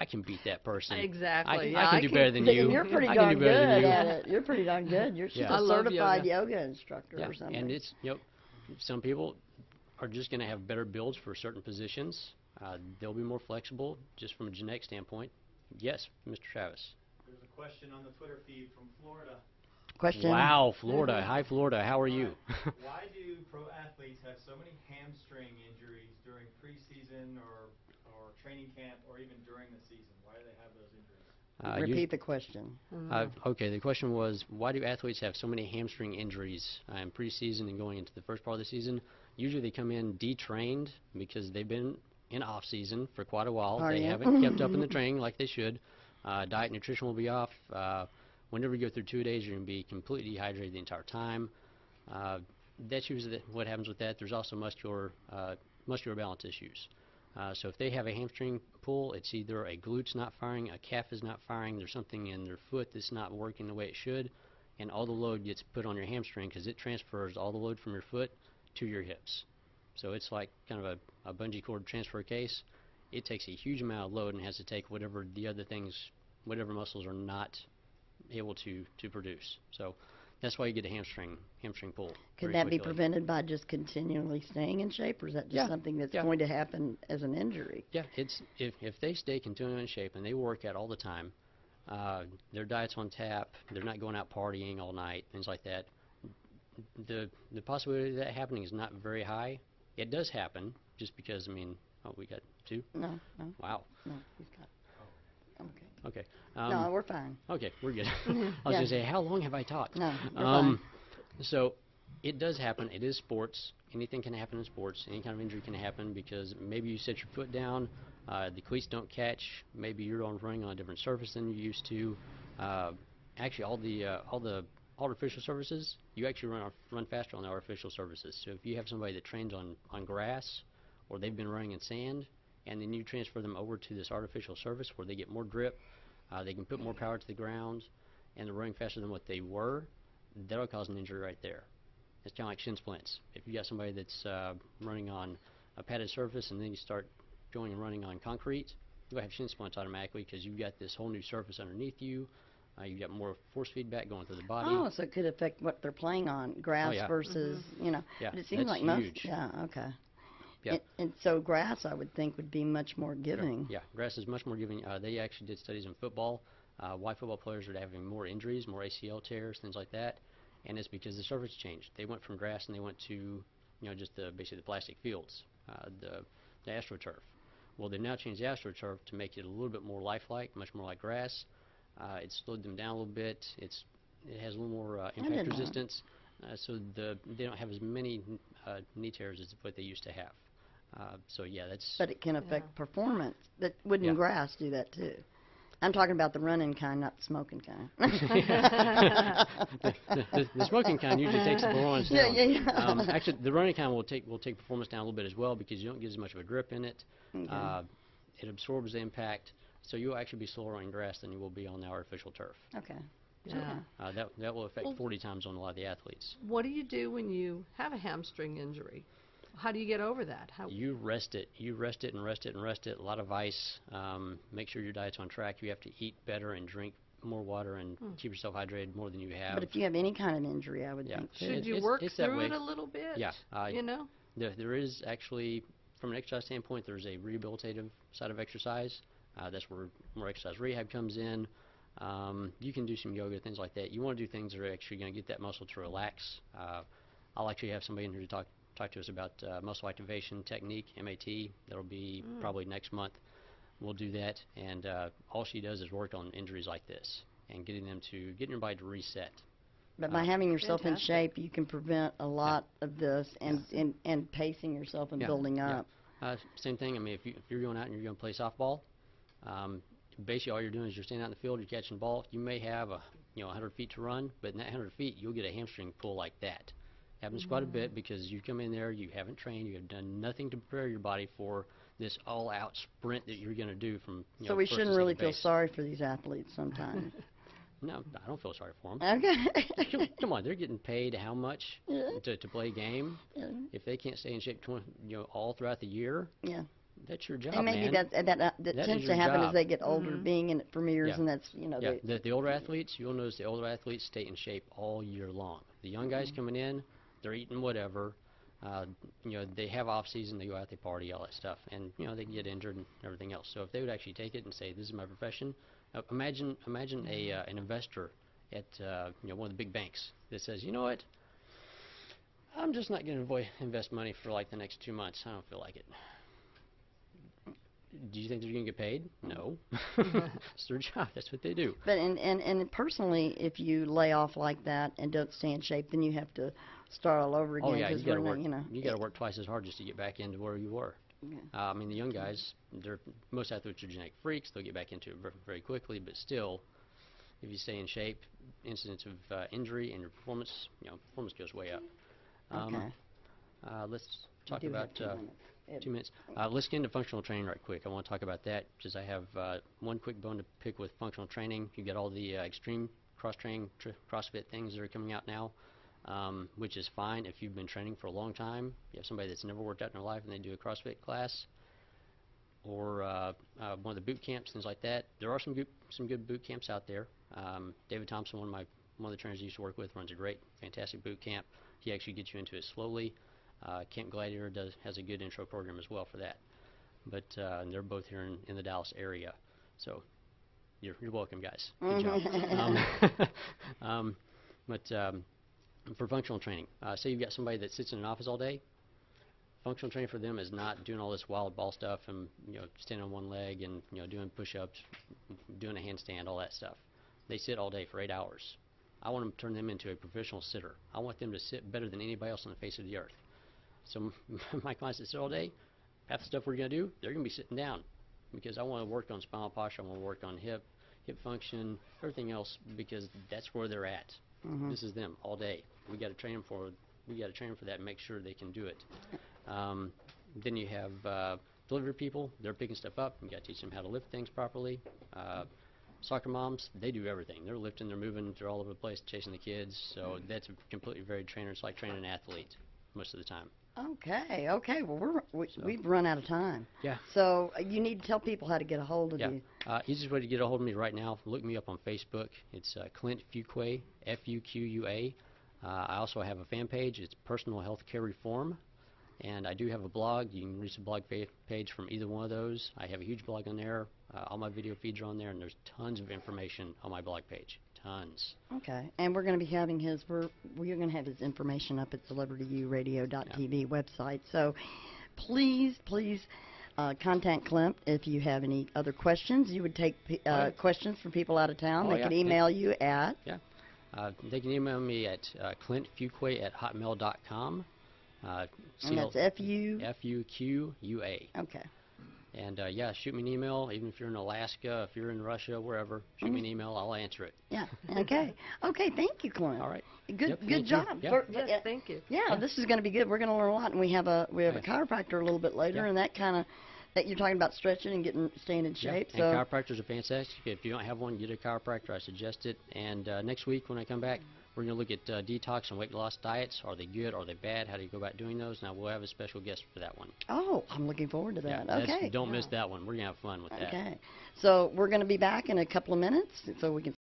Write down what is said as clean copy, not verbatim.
I can beat that person. Exactly. I Yeah, can I do can- better than See, you. and you're pretty I can darn do better than good you. at it. You're pretty darn good. You're Yeah. a I love certified yoga. yoga instructor Yeah, or something. and it's, some people are just going to have better builds for certain positions. They'll be more flexible just from a genetic standpoint. Yes, Mr. Travis. There's a question on the Twitter feed from Florida. Question. Wow, Florida. Hi, Florida. How are you? Why do pro athletes have so many hamstring injuries during preseason or training camp or even during the season? Why do they have those injuries? Repeat the question. Okay, the question was, why do athletes have so many hamstring injuries in preseason and going into the first part of the season? Usually they come in detrained because they've been in off-season for quite a while. They Partying. haven't kept up in the training like they should. Diet and nutrition will be off. Whenever you go through 2 days, you're going to be completely dehydrated the entire time. That's usually what happens with that. There's also muscular balance issues. So if they have a hamstring pull, it's either a glute's not firing, a calf is not firing, there's something in their foot that's not working the way it should, and all the load gets put on your hamstring because it transfers all the load from your foot to your hips. So it's like kind of a bungee cord transfer case. It takes a huge amount of load and has to take whatever the other things, whatever muscles are not able to produce. So that's why you get a hamstring pull. Could very that be quickly. prevented by just continually staying in shape, or is that just Yeah, something that's yeah. going to happen as an injury? Yeah, it's if they stay continually in shape and they work out all the time, their diet's on tap, they're not going out partying all night, things like that. The possibility of that happening is not very high. It does happen, just because we got two. No, Wow. he's got. Okay. Okay. No, we're fine. Okay, we're good. I was Yeah. going to say, how long have I talked? No, you're fine. So it does happen. It is sports. Anything can happen in sports. Any kind of injury can happen because maybe you set your foot down, the cleats don't catch. Maybe you're running on a different surface than you used to. Actually, all the artificial surfaces, you actually run faster on the artificial surfaces. So if you have somebody that trains on grass, or they've been running in sand, and then you transfer them over to this artificial surface where they get more grip, they can put more power to the ground, and they're running faster than what they were, that'll cause an injury right there. It's kind of like shin splints. If you got somebody that's running on a padded surface and then you start going and running on concrete, you'll have shin splints automatically because you've got this whole new surface underneath you. You've got more force feedback going through the body. Oh, so it could affect what they're playing on, grass yeah. versus, Yeah, But it seems that's like most. huge. Yeah, okay. Yeah. And so grass, I would think, would be much more giving. Yeah, grass is much more giving. They actually did studies in football. Why football players are having more injuries, more ACL tears, things like that, and it's because the surface changed. They went from grass and they went to, just basically the plastic fields, the AstroTurf. Well, they've now changed the AstroTurf to make it a little bit more lifelike, much more like grass. It slowed them down a little bit. It has a little more impact resistance, so they don't have as many knee tears as what they used to have. So yeah, that's. But it can affect performance. But wouldn't Yeah. grass do that too? I'm talking about the running kind, not the smoking kind. the smoking kind usually takes the performance down. Yeah. Actually, the running kind will take performance down a little bit as well because you don't get as much of a grip in it. Okay. It absorbs the impact, so you'll actually be slower on grass than you will be on the artificial turf. Okay. Yeah. That will affect 40 times on a lot of the athletes. What do you do when you have a hamstring injury? How do you get over that? You rest it. You rest it and rest it and rest it. A lot of ice. Make sure your diet's on track. You have to eat better and drink more water and keep yourself hydrated more than you have. But if you have any kind of injury, I would think too. Should you it's work that through way. it a little bit? Yeah. There is actually, from an exercise standpoint, there's a rehabilitative side of exercise. That's where more exercise rehab comes in. You can do some yoga, things like that. You want to do things that are actually going to get that muscle to relax. I'll actually have somebody in here to talk to us about muscle activation technique, MAT. That'll be probably next month. We'll do that, and all she does is work on injuries like this and getting your body to reset. But by having yourself Fantastic. in shape, you can prevent a lot of this and pacing yourself and building up. Same thing. If you're going out and you're going to play softball, basically all you're doing is you're standing out in the field, you're catching the ball. You may have 100 feet to run, but in that 100 feet, you'll get a hamstring pull like that. Happens quite a bit because you come in there, you haven't trained, you have done nothing to prepare your body for this all-out sprint that you're going to do from. So we first to shouldn't second really feel base. sorry for these athletes sometimes. No, I don't feel sorry for them. Okay. Come on, they're getting paid how much Yeah. to play a game? Yeah. If they can't stay in shape all throughout the year, Yeah. That's your job, And maybe man. that That is tends to your happen as job. they get older, being in it for years, Yeah. and that's, you know, Yeah, the older athletes, you'll notice the older athletes stay in shape all year long. The young guys coming in, they're eating whatever. Uh, you know, they have off season, they go out, they party, all that stuff, and you know they get injured and everything else. So if they would actually take it and say, "This is my profession," imagine a an investor at you know, one of the big banks that says, "You know what? I'm just not going to invest money for like the next 2 months. I don't feel like it." Do you think they're going to get paid? No. It's their job. That's what they do. But and personally, if you lay off like that and don't stay in shape, then you have to start all over again. Oh yeah, 'cause you got to we're not, work. you know, You got to work twice as hard just to get back into where you were. Yeah. I mean, the young guys, most athletes are genetic freaks. They'll get back into it very quickly. But still, if you stay in shape, incidence of injury and your performance, you know, performance goes way up. Okay. Let's We talk do have about 2 minutes. Ed, 2 minutes. Let's get into functional training right quick. I want to talk about that because I have one quick bone to pick with functional training. You got all the extreme cross-training, CrossFit things that are coming out now, which is fine if you've been training for a long time. You have somebody that's never worked out in their life and they do a CrossFit class, or one of the boot camps, things like that. There are some good boot camps out there. David Thompson, one of the trainers I used to work with, runs a great, fantastic boot camp. He actually gets you into it slowly. Camp Gladiator has a good intro program as well for that. But and they're both here in the Dallas area, so you're welcome, guys. Good job. But for functional training, say you've got somebody that sits in an office all day. Functional training for them is not doing all this wild ball stuff and, you know, standing on one leg and, you know, doing push-ups, doing a handstand, all that stuff. They sit all day for 8 hours. I want to turn them into a professional sitter. I want them to sit better than anybody else on the face of the earth. So my clients that sit all day, half the stuff we're going to do, they're going to be sitting down because I want to work on spinal posture, I want to work on hip function, everything else, because that's where they're at. This is them all day. We got to train them for that and make sure they can do it. Then you have delivery people. They're picking stuff up. You got to teach them how to lift things properly. Soccer moms, they do everything. They're lifting, they're moving, they're all over the place, chasing the kids. So that's a completely varied trainer. It's like training an athlete most of the time. Okay. Well, we've run out of time. Yeah. So you need to tell people how to get a hold of Yeah. you. Easiest way to get a hold of me right now, look me up on Facebook. It's Clint Fuqua, F-U-Q-U-A. I also have a fan page. It's Personal Healthcare Reform. And I do have a blog. You can reach the blog page from either one of those. I have a huge blog on there. All my video feeds are on there, and there's tons of information on my blog page. Tons. Okay. And we're going to be having we're going to have his information up at celebrityuradio.tv website. So please contact Clint if you have any other questions. You would take questions from people out of town. Oh, They yeah. can email you at. Yeah. They can email me at clintfuqua@hotmail.com. And that's F-U. F-U-Q-U-A. Okay. And yeah, shoot me an email, even if you're in Alaska, if you're in Russia, wherever. Shoot me an email, I'll answer it. Yeah. Okay. Okay. Thank you, Clint. All right. Good. Yep, Good thank you. job. Yeah. Yes, thank you. Yeah, this is going to be good. We're going to learn a lot, and we have a Yeah. chiropractor a little bit later, Yeah. and that you're talking about stretching and staying in shape. Yeah. So And chiropractors are fantastic. If you don't have one, get a chiropractor. I suggest it. And next week when I come back, we're going to look at detox and weight loss diets. Are they good? Are they bad? How do you go about doing those? Now, we'll have a special guest for that one. oh, I'm looking forward to that. Okay. Don't miss that one. We're going to have fun with that. Okay. So we're going to be back in a couple of minutes, so we can